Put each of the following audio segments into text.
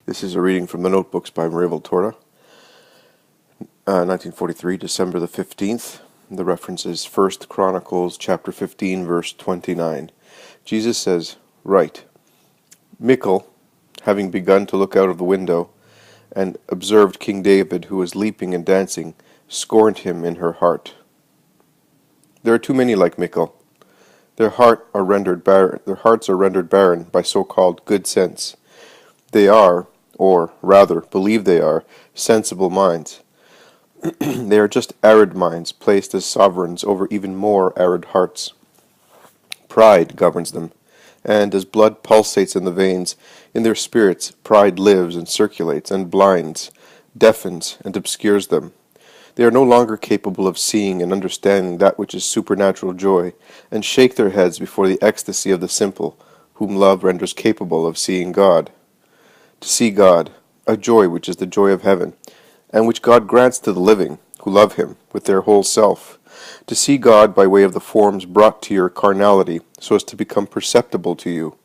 This is a reading from the Notebooks by Maria Voltorda, 1943, December the 15th. The reference is 1 Chronicles chapter 15, verse 29. Jesus says, "Write, Michal, having begun to look out of the window, and observed King David, who was leaping and dancing, scorned him in her heart." There are too many like Michal. Their hearts are rendered barren by so-called good sense. They are, or rather believe they are, sensible minds. They are just arid minds placed as sovereigns over even more arid hearts. Pride governs them, and as blood pulsates in the veins, in their spirits pride lives and circulates and blinds, deafens and obscures them. They are no longer capable of seeing and understanding that which is supernatural joy, and shake their heads before the ecstasy of the simple, whom love renders capable of seeing God. To see God, a joy which is the joy of heaven, and which God grants to the living, who love Him with their whole self. To see God by way of the forms brought to your carnality, so as to become perceptible to you.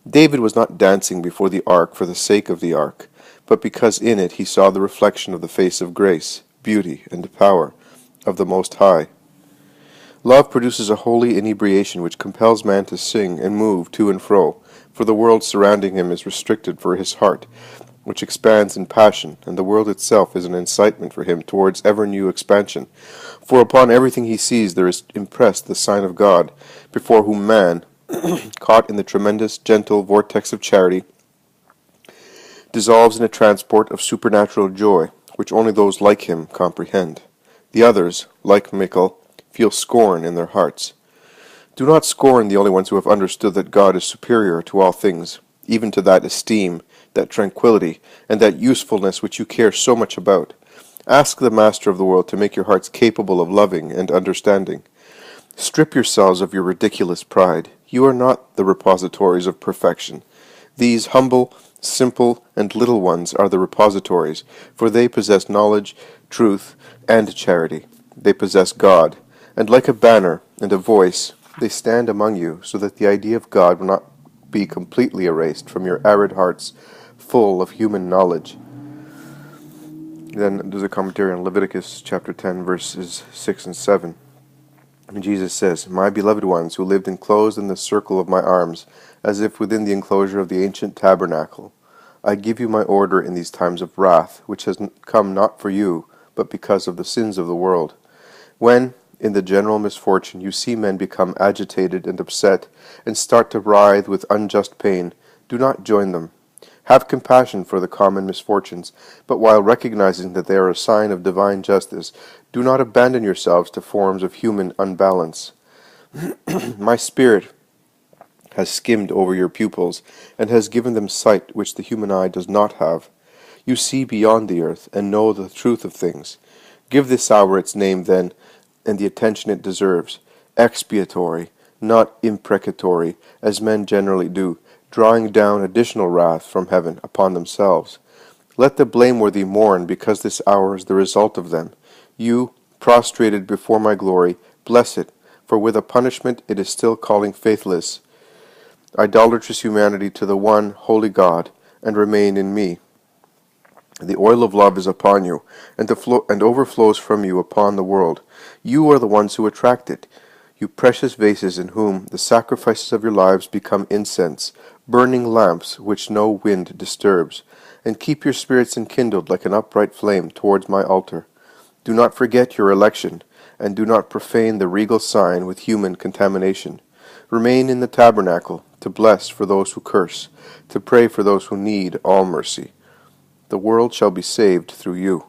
David was not dancing before the ark for the sake of the ark, but because in it he saw the reflection of the face of grace, beauty, and power of the Most High. Love produces a holy inebriation which compels man to sing and move to and fro, for the world surrounding him is restricted for his heart, which expands in passion, and the world itself is an incitement for him towards ever-new expansion. For upon everything he sees there is impressed the sign of God, before whom man, caught in the tremendous, gentle vortex of charity, dissolves in a transport of supernatural joy, which only those like him comprehend. The others, like Michal, feel scorn in their hearts. Do not scorn the only ones who have understood that God is superior to all things, even to that esteem, that tranquility, and that usefulness which you care so much about. Ask the Master of the world to make your hearts capable of loving and understanding. Strip yourselves of your ridiculous pride. You are not the repositories of perfection. These humble, simple, and little ones are the repositories, for they possess knowledge, truth, and charity. They possess God, and like a banner and a voice, they stand among you, so that the idea of God will not be completely erased from your arid hearts full of human knowledge. Then there's a commentary on Leviticus chapter 10, verses 6 and 7. And Jesus says, "My beloved ones, who lived enclosed in the circle of my arms, as if within the enclosure of the ancient tabernacle, I give you my order in these times of wrath, which has come not for you, but because of the sins of the world. When, in the general misfortune, you see men become agitated and upset, and start to writhe with unjust pain, do not join them. Have compassion for the common misfortunes, but while recognizing that they are a sign of divine justice, do not abandon yourselves to forms of human unbalance. My spirit has skimmed over your pupils, and has given them sight which the human eye does not have. You see beyond the earth, and know the truth of things. Give this hour its name, then, and the attention it deserves, expiatory, not imprecatory, as men generally do, drawing down additional wrath from heaven upon themselves. Let the blameworthy mourn, because this hour is the result of them. You, prostrated before my glory, bless it, for with a punishment it is still calling faithless, idolatrous humanity to the one holy God, and remain in me. The oil of love is upon you, and overflows from you upon the world. You are the ones who attract it, you precious vases in whom the sacrifices of your lives become incense, burning lamps which no wind disturbs, and keep your spirits enkindled like an upright flame towards my altar. Do not forget your election, and do not profane the regal sign with human contamination. Remain in the tabernacle, to bless for those who curse, to pray for those who need all mercy. The world shall be saved through you."